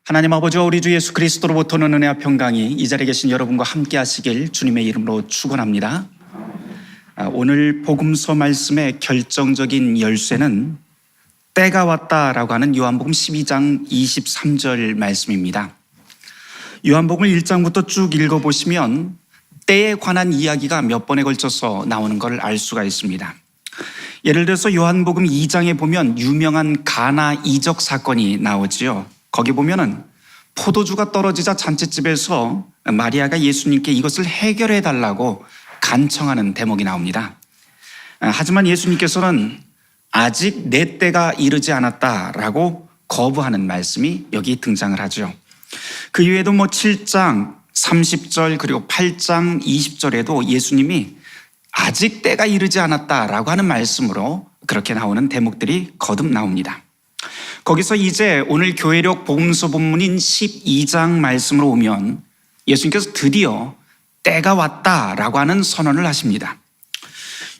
하나님 아버지와 우리 주 예수 그리스도로부터는 은혜와 평강이 이 자리에 계신 여러분과 함께 하시길 주님의 이름으로 축원합니다. 오늘 복음서 말씀의 결정적인 열쇠는 때가 왔다라고 하는 요한복음 12장 23절 말씀입니다. 요한복음 1장부터 쭉 읽어보시면 때에 관한 이야기가 몇 번에 걸쳐서 나오는 걸 알 수가 있습니다. 예를 들어서 요한복음 2장에 보면 유명한 가나 이적 사건이 나오지요. 거기 보면은 포도주가 떨어지자 잔치집에서 마리아가 예수님께 이것을 해결해 달라고 간청하는 대목이 나옵니다. 하지만 예수님께서는 아직 내 때가 이르지 않았다라고 거부하는 말씀이 여기 등장을 하죠. 그 이외에도 7장 30절 그리고 8장 20절에도 예수님이 아직 때가 이르지 않았다라고 하는 말씀으로 그렇게 나오는 대목들이 거듭 나옵니다. 거기서 이제 오늘 교회력 복음서 본문인 12장 말씀으로 오면 예수님께서 드디어 때가 왔다라고 하는 선언을 하십니다.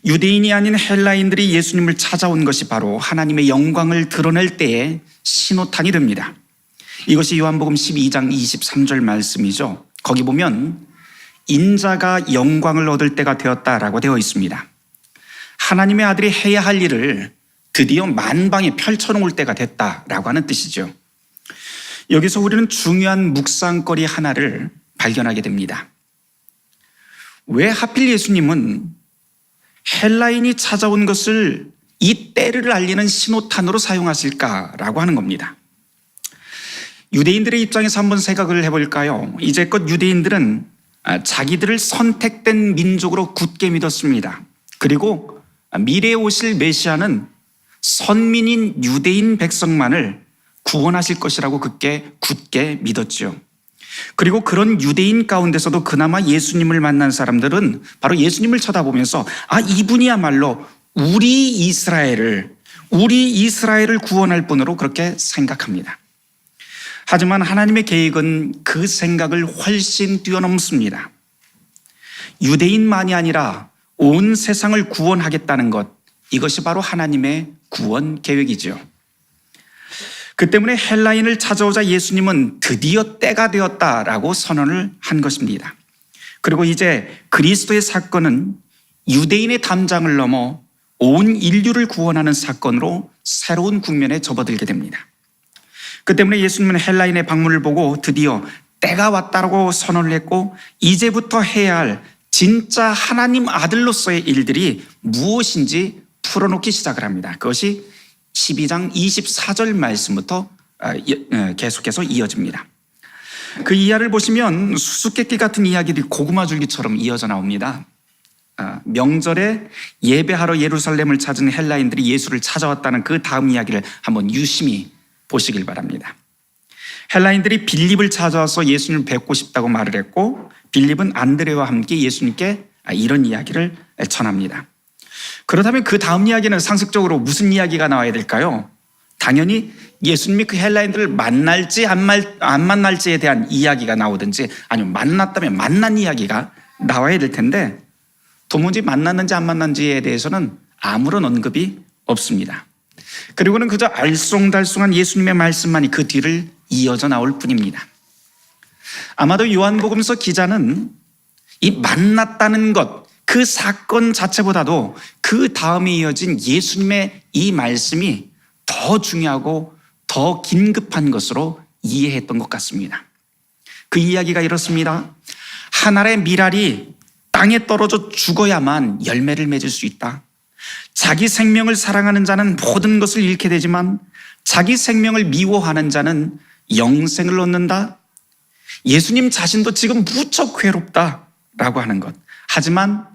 유대인이 아닌 헬라인들이 예수님을 찾아온 것이 바로 하나님의 영광을 드러낼 때의 신호탄이 됩니다. 이것이 요한복음 12장 23절 말씀이죠. 거기 보면 인자가 영광을 얻을 때가 되었다라고 되어 있습니다. 하나님의 아들이 해야 할 일을 드디어 만방에 펼쳐놓을 때가 됐다라고 하는 뜻이죠. 여기서 우리는 중요한 묵상거리 하나를 발견하게 됩니다. 왜 하필 예수님은 헬라인이 찾아온 것을 이 때를 알리는 신호탄으로 사용하실까라고 하는 겁니다. 유대인들의 입장에서 한번 생각을 해볼까요? 이제껏 유대인들은 자기들을 선택된 민족으로 굳게 믿었습니다. 그리고 미래에 오실 메시아는 선민인 유대인 백성만을 구원하실 것이라고 굳게 믿었죠. 그리고 그런 유대인 가운데서도 그나마 예수님을 만난 사람들은 바로 예수님을 쳐다보면서 이분이야말로 우리 이스라엘을 구원할 분으로 그렇게 생각합니다. 하지만 하나님의 계획은 그 생각을 훨씬 뛰어넘습니다. 유대인만이 아니라 온 세상을 구원하겠다는 것, 이것이 바로 하나님의 구원 계획이죠. 그 때문에 헬라인을 찾아오자 예수님은 드디어 때가 되었다라고 선언을 한 것입니다. 그리고 이제 그리스도의 사건은 유대인의 담장을 넘어 온 인류를 구원하는 사건으로 새로운 국면에 접어들게 됩니다. 그 때문에 예수님은 헬라인의 방문을 보고 드디어 때가 왔다고 선언을 했고, 이제부터 해야 할 진짜 하나님 아들로서의 일들이 무엇인지 풀어놓기 시작을 합니다. 그것이 12장 24절 말씀부터 계속해서 이어집니다. 그 이하를 보시면 수수께끼 같은 이야기들이 고구마 줄기처럼 이어져 나옵니다. 명절에 예배하러 예루살렘을 찾은 헬라인들이 예수를 찾아왔다는 그 다음 이야기를 한번 유심히 보시길 바랍니다. 헬라인들이 빌립을 찾아와서 예수님을 뵙고 싶다고 말을 했고, 빌립은 안드레와 함께 예수님께 이런 이야기를 전합니다. 그렇다면 그 다음 이야기는 상식적으로 무슨 이야기가 나와야 될까요? 당연히 예수님이 그 헬라인들을 만날지 안 만날지에 대한 이야기가 나오든지, 아니면 만났다면 만난 이야기가 나와야 될 텐데, 도무지 만났는지 안 만났는지에 대해서는 아무런 언급이 없습니다. 그리고는 그저 알쏭달쏭한 예수님의 말씀만이 그 뒤를 이어져 나올 뿐입니다. 아마도 요한복음서 기자는 이 만났다는 것, 그 사건 자체보다도 그 다음에 이어진 예수님의 이 말씀이 더 중요하고 더 긴급한 것으로 이해했던 것 같습니다. 그 이야기가 이렇습니다. 한 알의 밀알이 땅에 떨어져 죽어야만 열매를 맺을 수 있다. 자기 생명을 사랑하는 자는 모든 것을 잃게 되지만 자기 생명을 미워하는 자는 영생을 얻는다. 예수님 자신도 지금 무척 괴롭다라고 하는 것. 하지만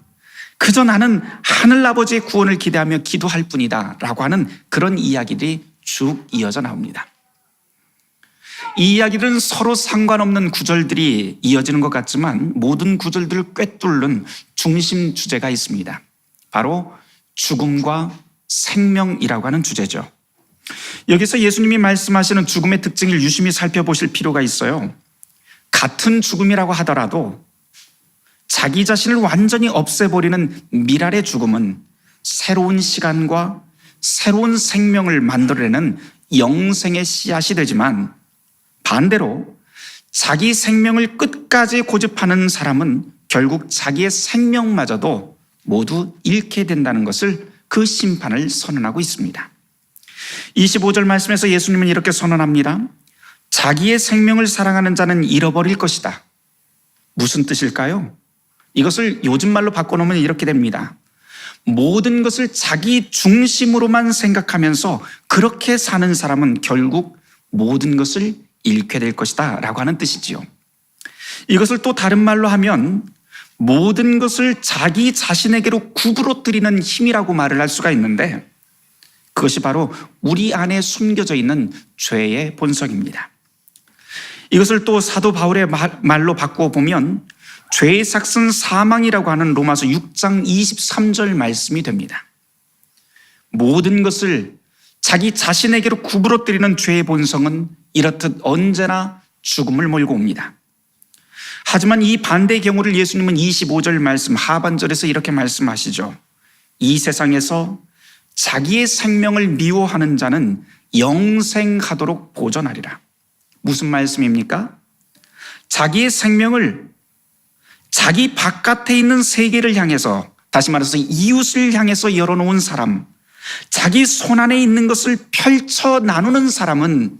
그저 나는 하늘아버지의 구원을 기대하며 기도할 뿐이다 라고 하는 그런 이야기들이 쭉 이어져 나옵니다. 이 이야기들은 서로 상관없는 구절들이 이어지는 것 같지만 모든 구절들을 꿰뚫는 중심 주제가 있습니다. 바로 죽음과 생명이라고 하는 주제죠. 여기서 예수님이 말씀하시는 죽음의 특징을 유심히 살펴보실 필요가 있어요. 같은 죽음이라고 하더라도 자기 자신을 완전히 없애버리는 밀알의 죽음은 새로운 시간과 새로운 생명을 만들어내는 영생의 씨앗이 되지만, 반대로 자기 생명을 끝까지 고집하는 사람은 결국 자기의 생명마저도 모두 잃게 된다는 것을, 그 심판을 선언하고 있습니다. 25절 말씀에서 예수님은 이렇게 선언합니다. 자기의 생명을 사랑하는 자는 잃어버릴 것이다. 무슨 뜻일까요? 이것을 요즘 말로 바꿔놓으면 이렇게 됩니다. 모든 것을 자기 중심으로만 생각하면서 그렇게 사는 사람은 결국 모든 것을 잃게 될 것이다 라고 하는 뜻이지요. 이것을 또 다른 말로 하면 모든 것을 자기 자신에게로 구부러뜨리는 힘이라고 말을 할 수가 있는데, 그것이 바로 우리 안에 숨겨져 있는 죄의 본성입니다. 이것을 또 사도 바울의 말로 바꿔보면 죄의 삭은 사망이라고 하는 로마서 6장 23절 말씀이 됩니다. 모든 것을 자기 자신에게로 구부러뜨리는 죄의 본성은 이렇듯 언제나 죽음을 몰고 옵니다. 하지만 이 반대의 경우를 예수님은 25절 말씀 하반절에서 이렇게 말씀하시죠. 이 세상에서 자기의 생명을 미워하는 자는 영생하도록 보존하리라. 무슨 말씀입니까? 자기의 생명을 자기 바깥에 있는 세계를 향해서, 다시 말해서 이웃을 향해서 열어놓은 사람, 자기 손안에 있는 것을 펼쳐 나누는 사람은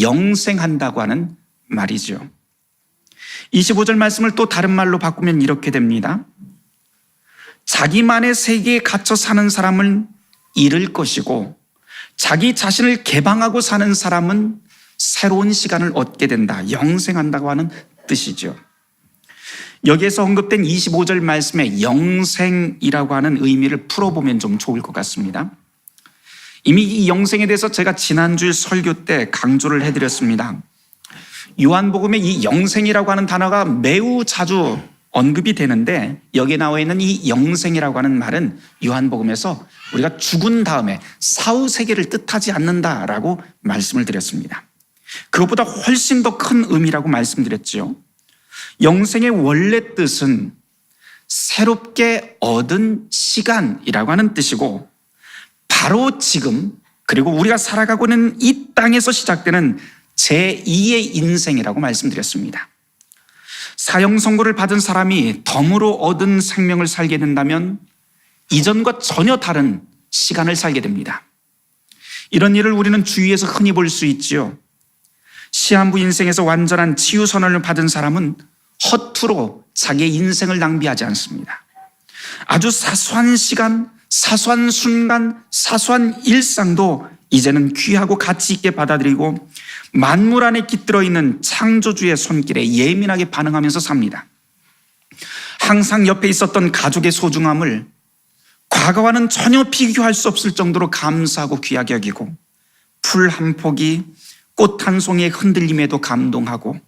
영생한다고 하는 말이죠. 25절 말씀을 또 다른 말로 바꾸면 이렇게 됩니다. 자기만의 세계에 갇혀 사는 사람은 잃을 것이고, 자기 자신을 개방하고 사는 사람은 새로운 시간을 얻게 된다, 영생한다고 하는 뜻이죠. 여기에서 언급된 25절 말씀에 영생이라고 하는 의미를 풀어보면 좀 좋을 것 같습니다. 이미 이 영생에 대해서 제가 지난주 설교 때 강조를 해드렸습니다. 요한복음에 이 영생이라고 하는 단어가 매우 자주 언급이 되는데, 여기에 나와 있는 이 영생이라고 하는 말은 요한복음에서 우리가 죽은 다음에 사후세계를 뜻하지 않는다라고 말씀을 드렸습니다. 그것보다 훨씬 더 큰 의미라고 말씀드렸죠. 영생의 원래 뜻은 새롭게 얻은 시간이라고 하는 뜻이고, 바로 지금, 그리고 우리가 살아가고 있는 이 땅에서 시작되는 제2의 인생이라고 말씀드렸습니다. 사형 선고를 받은 사람이 덤으로 얻은 생명을 살게 된다면 이전과 전혀 다른 시간을 살게 됩니다. 이런 일을 우리는 주위에서 흔히 볼 수 있지요. 시한부 인생에서 완전한 치유 선언을 받은 사람은 허투루 자기의 인생을 낭비하지 않습니다. 아주 사소한 시간, 사소한 순간, 사소한 일상도 이제는 귀하고 가치 있게 받아들이고 만물 안에 깃들어 있는 창조주의 손길에 예민하게 반응하면서 삽니다. 항상 옆에 있었던 가족의 소중함을 과거와는 전혀 비교할 수 없을 정도로 감사하고 귀하게 여기고, 풀 한 폭이 꽃 한 송이의 흔들림에도 감동하고,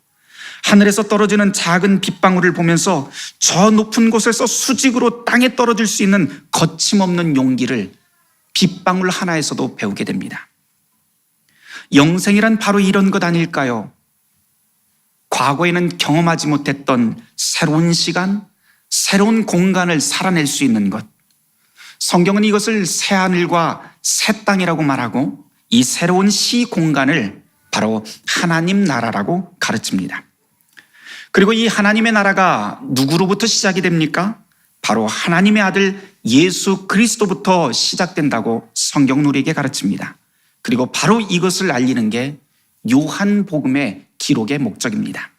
하늘에서 떨어지는 작은 빗방울을 보면서 저 높은 곳에서 수직으로 땅에 떨어질 수 있는 거침없는 용기를 빗방울 하나에서도 배우게 됩니다. 영생이란 바로 이런 것 아닐까요? 과거에는 경험하지 못했던 새로운 시간, 새로운 공간을 살아낼 수 있는 것. 성경은 이것을 새하늘과 새 땅이라고 말하고, 이 새로운 시 공간을 바로 하나님 나라라고 가르칩니다. 그리고 이 하나님의 나라가 누구로부터 시작이 됩니까? 바로 하나님의 아들 예수 그리스도부터 시작된다고 성경은 우리에게 가르칩니다. 그리고 바로 이것을 알리는 게 요한복음의 기록의 목적입니다.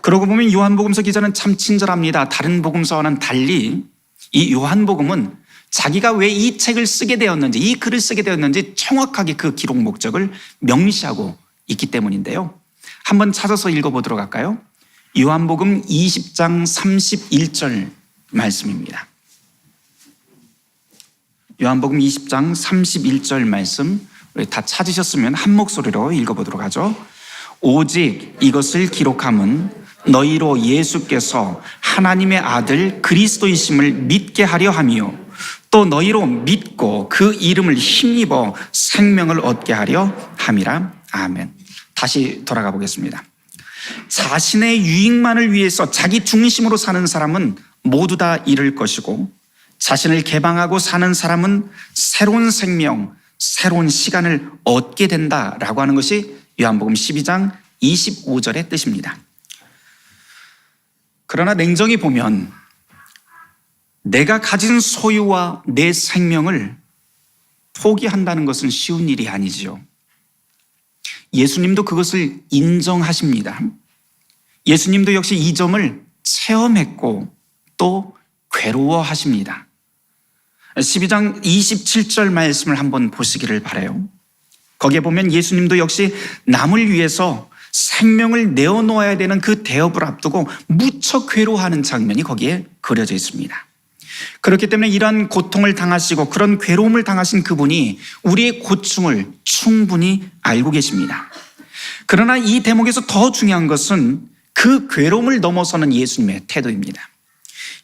그러고 보면 요한복음서 기자는 참 친절합니다. 다른 복음서와는 달리 이 요한복음은 자기가 왜 이 책을 쓰게 되었는지, 이 글을 쓰게 되었는지 정확하게 그 기록 목적을 명시하고 있기 때문인데요. 한번 찾아서 읽어보도록 할까요? 요한복음 20장 31절 말씀입니다. 요한복음 20장 31절 말씀, 우리 다 찾으셨으면 한 목소리로 읽어보도록 하죠. 오직 이것을 기록함은 너희로 예수께서 하나님의 아들 그리스도이심을 믿게 하려 함이요, 또 너희로 믿고 그 이름을 힘입어 생명을 얻게 하려 함이라. 아멘. 다시 돌아가 보겠습니다. 자신의 유익만을 위해서 자기 중심으로 사는 사람은 모두 다 잃을 것이고, 자신을 개방하고 사는 사람은 새로운 생명, 새로운 시간을 얻게 된다라고 하는 것이 요한복음 12장 25절의 뜻입니다. 그러나 냉정히 보면 내가 가진 소유와 내 생명을 포기한다는 것은 쉬운 일이 아니지요. 예수님도 그것을 인정하십니다. 예수님도 역시 이 점을 체험했고 또 괴로워하십니다. 12장 27절 말씀을 한번 보시기를 바라요. 거기에 보면 예수님도 역시 남을 위해서 생명을 내어놓아야 되는 그 대업을 앞두고 무척 괴로워하는 장면이 거기에 그려져 있습니다. 그렇기 때문에 이러한 고통을 당하시고 그런 괴로움을 당하신 그분이 우리의 고충을 충분히 알고 계십니다. 그러나 이 대목에서 더 중요한 것은 그 괴로움을 넘어서는 예수님의 태도입니다.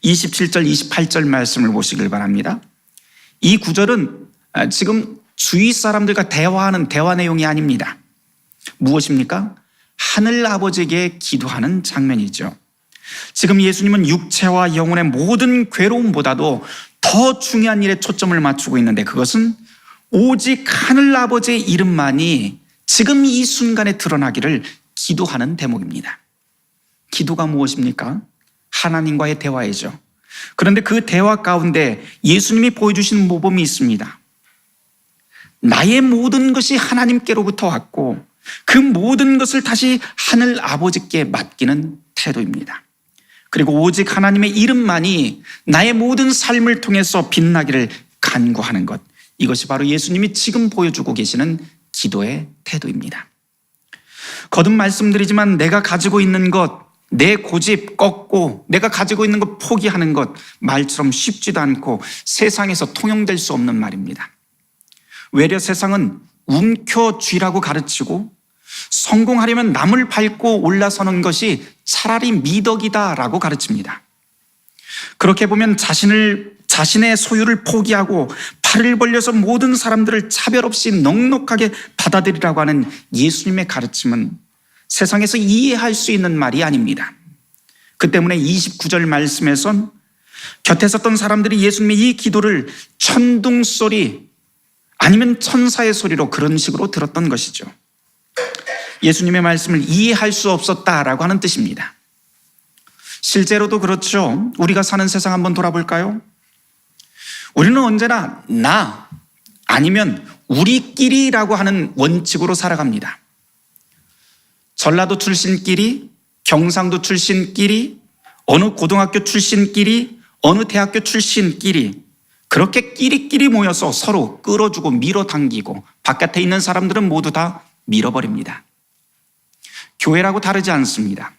27절, 28절 말씀을 보시길 바랍니다. 이 구절은 지금 주위 사람들과 대화하는 대화 내용이 아닙니다. 무엇입니까? 하늘 아버지에게 기도하는 장면이죠. 지금 예수님은 육체와 영혼의 모든 괴로움보다도 더 중요한 일에 초점을 맞추고 있는데 그것은 오직 하늘 아버지의 이름만이 지금 이 순간에 드러나기를 기도하는 대목입니다. 기도가 무엇입니까? 하나님과의 대화이죠. 그런데 그 대화 가운데 예수님이 보여주신 모범이 있습니다. 나의 모든 것이 하나님께로부터 왔고 그 모든 것을 다시 하늘 아버지께 맡기는 태도입니다. 그리고 오직 하나님의 이름만이 나의 모든 삶을 통해서 빛나기를 간구하는 것, 이것이 바로 예수님이 지금 보여주고 계시는 기도의 태도입니다. 거듭 말씀드리지만 내가 가지고 있는 것, 내 고집 꺾고 내가 가지고 있는 것 포기하는 것, 말처럼 쉽지도 않고 세상에서 통용될 수 없는 말입니다. 외려 세상은 움켜쥐라고 가르치고 성공하려면 남을 밟고 올라서는 것이 차라리 미덕이다라고 가르칩니다. 그렇게 보면 자신의 소유를 포기하고 팔을 벌려서 모든 사람들을 차별 없이 넉넉하게 받아들이라고 하는 예수님의 가르침은 세상에서 이해할 수 있는 말이 아닙니다. 그 때문에 29절 말씀에선 곁에 섰던 사람들이 예수님의 이 기도를 천둥소리 아니면 천사의 소리로 그런 식으로 들었던 것이죠. 예수님의 말씀을 이해할 수 없었다라고 하는 뜻입니다. 실제로도 그렇죠. 우리가 사는 세상 한번 돌아볼까요? 우리는 언제나 나 아니면 우리끼리라고 하는 원칙으로 살아갑니다. 전라도 출신끼리, 경상도 출신끼리, 어느 고등학교 출신끼리, 어느 대학교 출신끼리, 그렇게 끼리끼리 모여서 서로 끌어주고 밀어당기고 바깥에 있는 사람들은 모두 다 밀어버립니다. 교회라고 다르지 않습니다.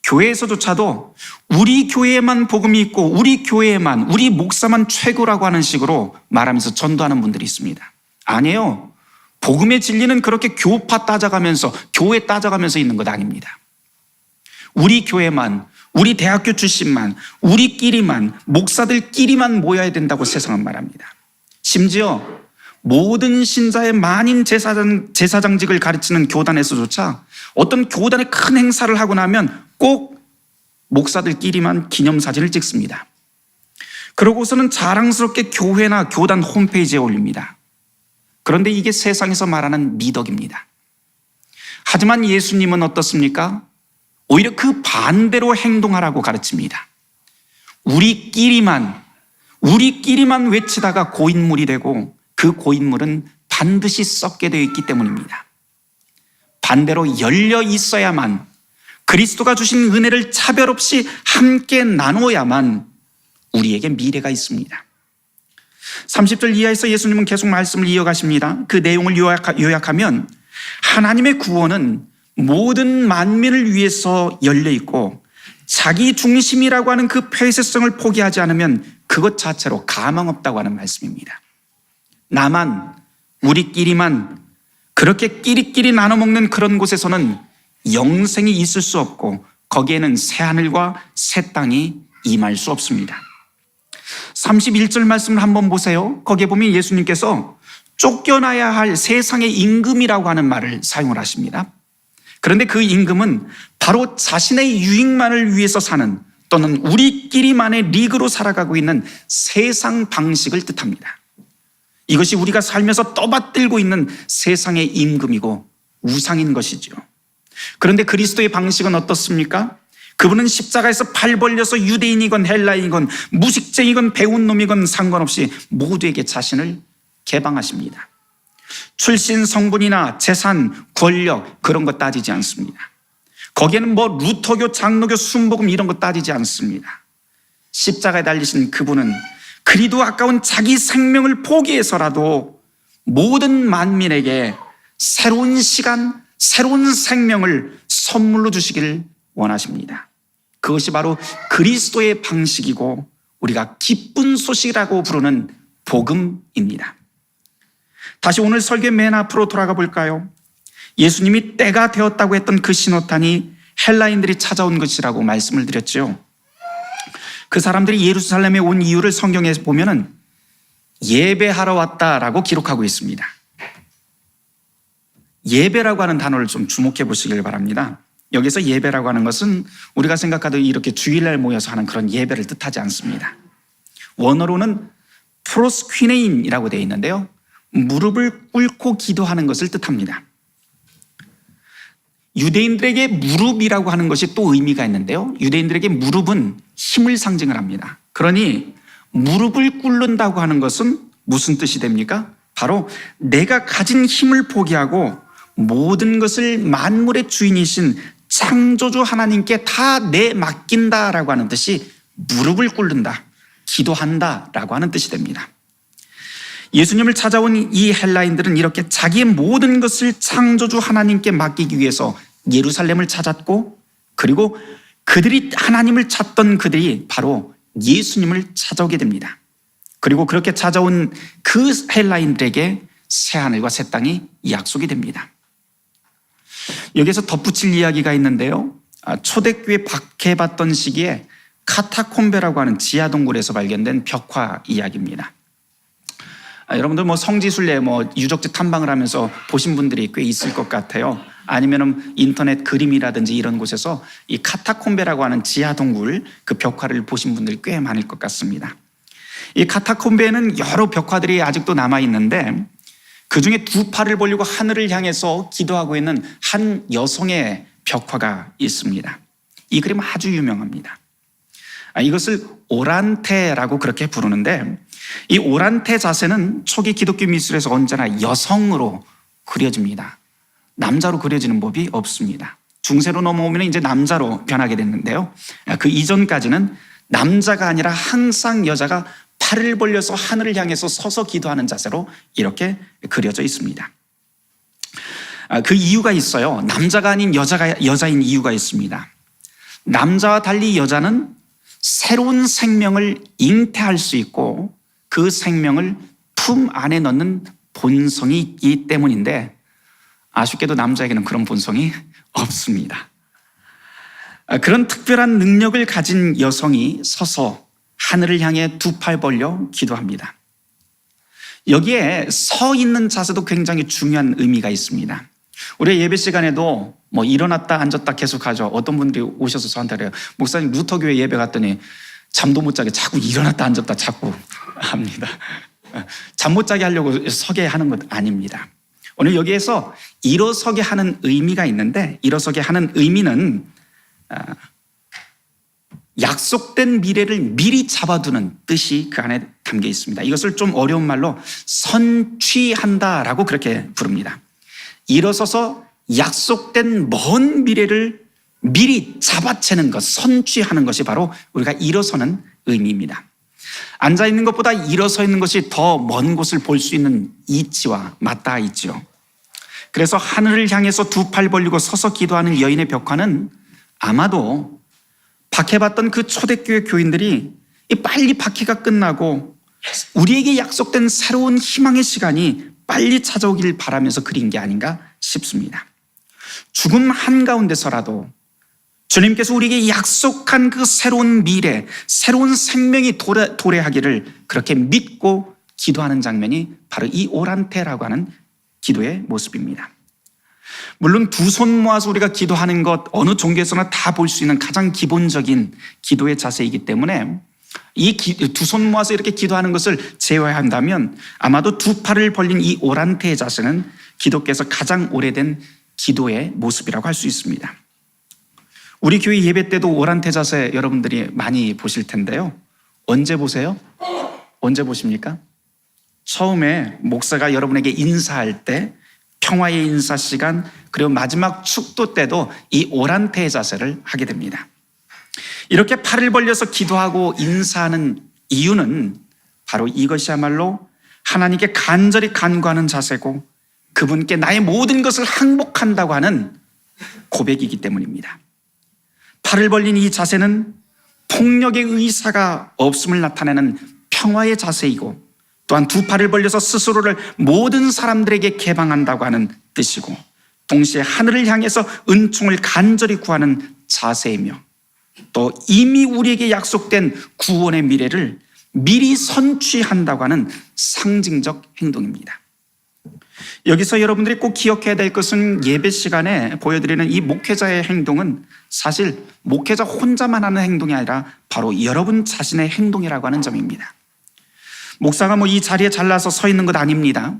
교회에서조차도 우리 교회에만 복음이 있고 우리 교회에만, 우리 목사만 최고라고 하는 식으로 말하면서 전도하는 분들이 있습니다. 아니에요. 복음의 진리는 그렇게 교파 따져가면서, 교회 따져가면서 있는 것 아닙니다. 우리 교회만, 우리 대학교 출신만, 우리끼리만, 목사들끼리만 모여야 된다고 세상은 말합니다. 심지어 모든 신자의 만인 제사장직을 가르치는 교단에서조차 어떤 교단의 큰 행사를 하고 나면 꼭 목사들끼리만 기념사진을 찍습니다. 그러고서는 자랑스럽게 교회나 교단 홈페이지에 올립니다. 그런데 이게 세상에서 말하는 미덕입니다. 하지만 예수님은 어떻습니까? 오히려 그 반대로 행동하라고 가르칩니다. 우리끼리만 외치다가 고인물이 되고 그 고인물은 반드시 썩게 되어 있기 때문입니다. 반대로 열려 있어야만, 그리스도가 주신 은혜를 차별 없이 함께 나눠야만 우리에게 미래가 있습니다. 30절 이하에서 예수님은 계속 말씀을 이어가십니다. 그 내용을 요약하면 하나님의 구원은 모든 만민을 위해서 열려 있고 자기 중심이라고 하는 그 폐쇄성을 포기하지 않으면 그것 자체로 가망 없다고 하는 말씀입니다. 나만, 우리끼리만 그렇게 끼리끼리 나눠 먹는 그런 곳에서는 영생이 있을 수 없고 거기에는 새하늘과 새 땅이 임할 수 없습니다. 31절 말씀을 한번 보세요. 거기에 보면 예수님께서 쫓겨나야 할 세상의 임금이라고 하는 말을 사용을 하십니다. 그런데 그 임금은 바로 자신의 유익만을 위해서 사는, 또는 우리끼리만의 리그로 살아가고 있는 세상 방식을 뜻합니다. 이것이 우리가 살면서 떠받들고 있는 세상의 임금이고 우상인 것이죠. 그런데 그리스도의 방식은 어떻습니까? 그분은 십자가에서 팔 벌려서 유대인이건 헬라인이건 무식쟁이건 배운 놈이건 상관없이 모두에게 자신을 개방하십니다. 출신 성분이나 재산, 권력 그런 거 따지지 않습니다. 거기에는 뭐 루터교, 장로교, 순복음 이런 거 따지지 않습니다. 십자가에 달리신 그분은 그리도 아까운 자기 생명을 포기해서라도 모든 만민에게 새로운 시간, 새로운 생명을 선물로 주시기를 원하십니다. 그것이 바로 그리스도의 방식이고 우리가 기쁜 소식이라고 부르는 복음입니다. 다시 오늘 설교 맨 앞으로 돌아가 볼까요? 예수님이 때가 되었다고 했던 그 신호탄이 헬라인들이 찾아온 것이라고 말씀을 드렸죠. 그 사람들이 예루살렘에 온 이유를 성경에 보면은 예배하러 왔다라고 기록하고 있습니다. 예배라고 하는 단어를 좀 주목해 보시길 바랍니다. 여기서 예배라고 하는 것은 우리가 생각하듯 이렇게 주일날 모여서 하는 그런 예배를 뜻하지 않습니다. 원어로는 프로스퀴네인이라고 되어 있는데요, 무릎을 꿇고 기도하는 것을 뜻합니다. 유대인들에게 무릎이라고 하는 것이 또 의미가 있는데요, 유대인들에게 무릎은 힘을 상징을 합니다. 그러니 무릎을 꿇는다고 하는 것은 무슨 뜻이 됩니까? 바로 내가 가진 힘을 포기하고 모든 것을 만물의 주인이신 창조주 하나님께 다 내맡긴다라고 하는 뜻이 무릎을 꿇는다, 기도한다라고 하는 뜻이 됩니다. 예수님을 찾아온 이 헬라인들은 이렇게 자기의 모든 것을 창조주 하나님께 맡기기 위해서 예루살렘을 찾았고, 그리고 그들이 하나님을 찾던 그들이 바로 예수님을 찾아오게 됩니다. 그리고 그렇게 찾아온 그 헬라인들에게 새하늘과 새 땅이 약속이 됩니다. 여기서 덧붙일 이야기가 있는데요, 초대교회 박해받던 시기에 카타콤베라고 하는 지하동굴에서 발견된 벽화 이야기입니다. 여러분들 성지순례 유적지 탐방을 하면서 보신 분들이 꽤 있을 것 같아요. 아니면은 인터넷 그림이라든지 이런 곳에서 이 카타콤베라고 하는 지하동굴 그 벽화를 보신 분들이 꽤 많을 것 같습니다. 이 카타콤베에는 여러 벽화들이 아직도 남아 있는데 그 중에 두 팔을 벌리고 하늘을 향해서 기도하고 있는 한 여성의 벽화가 있습니다. 이 그림 아주 유명합니다. 이것을 오란테라고 그렇게 부르는데, 이 오란테 자세는 초기 기독교 미술에서 언제나 여성으로 그려집니다. 남자로 그려지는 법이 없습니다. 중세로 넘어오면 이제 남자로 변하게 됐는데요, 그 이전까지는 남자가 아니라 항상 여자가 팔을 벌려서 하늘을 향해서 서서 기도하는 자세로 이렇게 그려져 있습니다. 그 이유가 있어요. 남자가 아닌 여자인 이유가 있습니다. 남자와 달리 여자는 새로운 생명을 잉태할 수 있고 그 생명을 품 안에 넣는 본성이 있기 때문인데, 아쉽게도 남자에게는 그런 본성이 없습니다. 그런 특별한 능력을 가진 여성이 서서 하늘을 향해 두 팔 벌려 기도합니다. 여기에 서 있는 자세도 굉장히 중요한 의미가 있습니다. 우리 예배 시간에도 일어났다 앉았다 계속하죠. 어떤 분들이 오셔서 저한테 그래요. 목사님, 루터교회 예배 갔더니 잠도 못 자게 자꾸 일어났다 앉았다 자꾸 합니다. 잠 못 자게 하려고 서게 하는 것 아닙니다. 오늘 여기에서 일어서게 하는 의미가 있는데, 일어서게 하는 의미는 약속된 미래를 미리 잡아두는 뜻이 그 안에 담겨 있습니다. 이것을 좀 어려운 말로 선취한다라고 그렇게 부릅니다. 일어서서 약속된 먼 미래를 미리 잡아채는 것, 선취하는 것이 바로 우리가 일어서는 의미입니다. 앉아있는 것보다 일어서 있는 것이 더 먼 곳을 볼 수 있는 이치와 맞닿아 있죠. 그래서 하늘을 향해서 두 팔 벌리고 서서 기도하는 여인의 벽화는 아마도 박해받던 그 초대교회 교인들이 빨리 박해가 끝나고 우리에게 약속된 새로운 희망의 시간이 빨리 찾아오길 바라면서 그린 게 아닌가 싶습니다. 죽음 한가운데서라도 주님께서 우리에게 약속한 그 새로운 미래, 새로운 생명이 도래하기를 그렇게 믿고 기도하는 장면이 바로 이 오란테라고 하는 기도의 모습입니다. 물론 두 손 모아서 우리가 기도하는 것, 어느 종교에서나 다 볼 수 있는 가장 기본적인 기도의 자세이기 때문에 이 두 손 모아서 이렇게 기도하는 것을 제외한다면 아마도 두 팔을 벌린 이 오란테의 자세는 기독교에서 가장 오래된 기도의 모습이라고 할 수 있습니다. 우리 교회 예배 때도 오란태 자세 여러분들이 많이 보실 텐데요. 언제 보세요? 언제 보십니까? 처음에 목사가 여러분에게 인사할 때, 평화의 인사 시간, 그리고 마지막 축도 때도 이 오란태 자세를 하게 됩니다. 이렇게 팔을 벌려서 기도하고 인사하는 이유는 바로 이것이야말로 하나님께 간절히 간구하는 자세고 그분께 나의 모든 것을 항복한다고 하는 고백이기 때문입니다. 팔을 벌린 이 자세는 폭력의 의사가 없음을 나타내는 평화의 자세이고, 또한 두 팔을 벌려서 스스로를 모든 사람들에게 개방한다고 하는 뜻이고, 동시에 하늘을 향해서 은총을 간절히 구하는 자세이며, 또 이미 우리에게 약속된 구원의 미래를 미리 선취한다고 하는 상징적 행동입니다. 여기서 여러분들이 꼭 기억해야 될 것은 예배 시간에 보여드리는 이 목회자의 행동은 사실 목회자 혼자만 하는 행동이 아니라 바로 여러분 자신의 행동이라고 하는 점입니다. 목사가 이 자리에 잘라서 서 있는 것 아닙니다.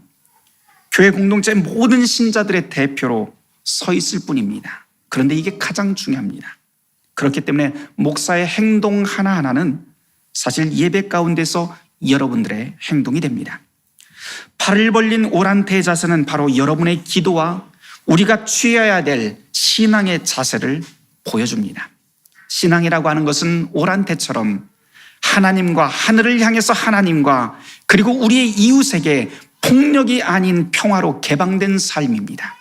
교회 공동체 모든 신자들의 대표로 서 있을 뿐입니다. 그런데 이게 가장 중요합니다. 그렇기 때문에 목사의 행동 하나하나는 사실 예배 가운데서 여러분들의 행동이 됩니다. 팔을 벌린 오란태의 자세는 바로 여러분의 기도와 우리가 취해야 될 신앙의 자세를 보여줍니다. 신앙이라고 하는 것은 오란태처럼 하나님과, 하늘을 향해서 하나님과, 그리고 우리의 이웃에게 폭력이 아닌 평화로 개방된 삶입니다.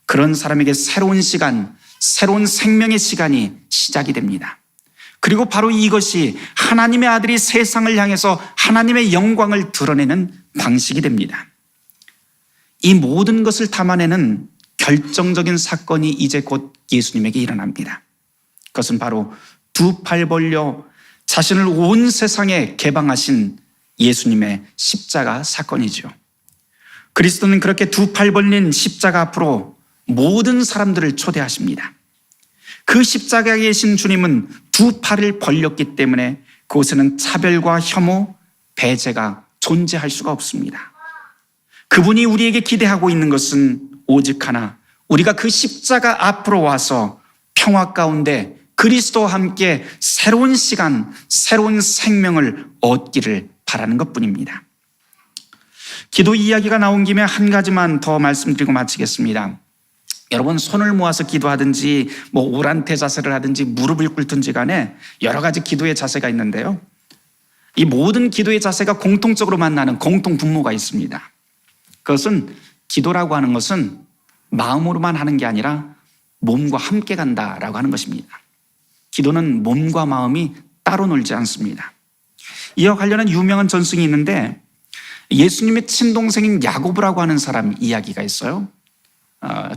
그런 사람에게 새로운 시간, 새로운 생명의 시간이 시작이 됩니다. 그리고 바로 이것이 하나님의 아들이 세상을 향해서 하나님의 영광을 드러내는 방식이 됩니다. 이 모든 것을 담아내는 결정적인 사건이 이제 곧 예수님에게 일어납니다. 그것은 바로 두 팔 벌려 자신을 온 세상에 개방하신 예수님의 십자가 사건이죠. 그리스도는 그렇게 두 팔 벌린 십자가 앞으로 모든 사람들을 초대하십니다. 그 십자가에 계신 주님은 두 팔을 벌렸기 때문에 그곳에는 차별과 혐오, 배제가 존재할 수가 없습니다. 그분이 우리에게 기대하고 있는 것은 오직 하나, 우리가 그 십자가 앞으로 와서 평화 가운데 그리스도와 함께 새로운 시간, 새로운 생명을 얻기를 바라는 것뿐입니다. 기도 이야기가 나온 김에 한 가지만 더 말씀드리고 마치겠습니다. 여러분, 손을 모아서 기도하든지 오란태 자세를 하든지 무릎을 꿇든지 간에 여러 가지 기도의 자세가 있는데요, 이 모든 기도의 자세가 공통적으로 만나는 공통 분모가 있습니다. 그것은 기도라고 하는 것은 마음으로만 하는 게 아니라 몸과 함께 간다라고 하는 것입니다. 기도는 몸과 마음이 따로 놀지 않습니다. 이와 관련한 유명한 전승이 있는데, 예수님의 친동생인 야고보라고 하는 사람 이야기가 있어요.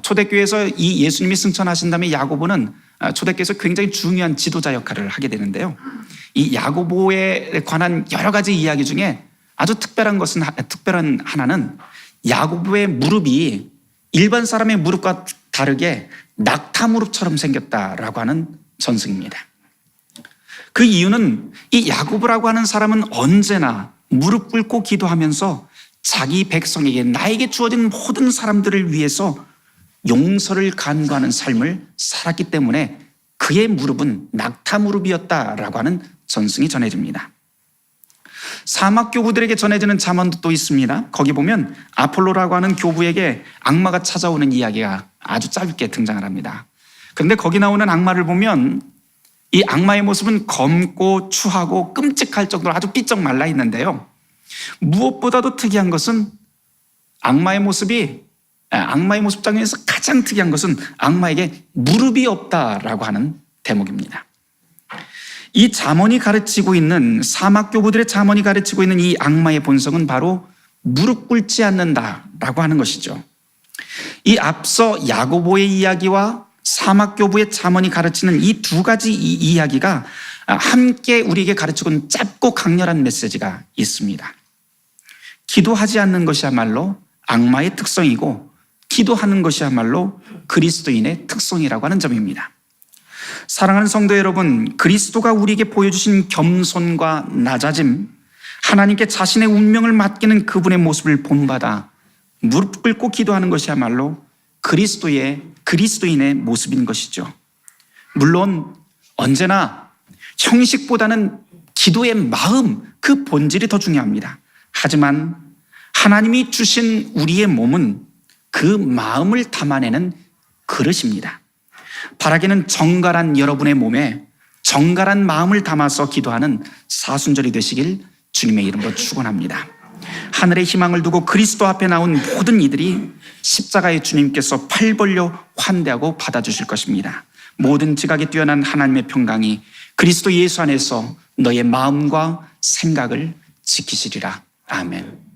초대교회에서 이 예수님이 승천하신 다음에 야고보는 초대교회에서 굉장히 중요한 지도자 역할을 하게 되는데요, 이 야고보에 관한 여러 가지 이야기 중에 아주 특별한 하나는 야고보의 무릎이 일반 사람의 무릎과 다르게 낙타 무릎처럼 생겼다라고 하는 전승입니다. 그 이유는 이 야고보라고 하는 사람은 언제나 무릎 꿇고 기도하면서 자기 백성에게, 나에게 주어진 모든 사람들을 위해서 용서를 간구하는 삶을 살았기 때문에 그의 무릎은 낙타 무릎이었다라고 하는 전승이 전해집니다. 사막 교부들에게 전해지는 잠언도 또 있습니다. 거기 보면 아폴로라고 하는 교부에게 악마가 찾아오는 이야기가 아주 짧게 등장을 합니다. 그런데 거기 나오는 악마를 보면 이 악마의 모습은 검고 추하고 끔찍할 정도로 아주 삐쩍 말라 있는데요, 무엇보다도 특이한 것은 악마의 모습 장면에서 가장 특이한 것은 악마에게 무릎이 없다라고 하는 대목입니다. 이 잠언이 가르치고 있는, 사막 교부들의 잠언이 가르치고 있는 이 악마의 본성은 바로 무릎 꿇지 않는다라고 하는 것이죠. 이 앞서 야고보의 이야기와 사막 교부의 잠언이 가르치는 이 두 가지 이야기가 함께 우리에게 가르치고 있는 짧고 강렬한 메시지가 있습니다. 기도하지 않는 것이야말로 악마의 특성이고, 기도하는 것이야말로 그리스도인의 특성이라고 하는 점입니다. 사랑하는 성도 여러분, 그리스도가 우리에게 보여주신 겸손과 낮아짐, 하나님께 자신의 운명을 맡기는 그분의 모습을 본받아 무릎 꿇고 기도하는 것이야말로 그리스도인의 모습인 것이죠. 물론 언제나 형식보다는 기도의 마음, 그 본질이 더 중요합니다. 하지만 하나님이 주신 우리의 몸은 그 마음을 담아내는 그릇입니다. 바라기는 정갈한 여러분의 몸에 정갈한 마음을 담아서 기도하는 사순절이 되시길 주님의 이름으로 축원합니다. 하늘의 희망을 두고 그리스도 앞에 나온 모든 이들이 십자가의 주님께서 팔 벌려 환대하고 받아주실 것입니다. 모든 지각에 뛰어난 하나님의 평강이 그리스도 예수 안에서 너의 마음과 생각을 지키시리라. 아멘.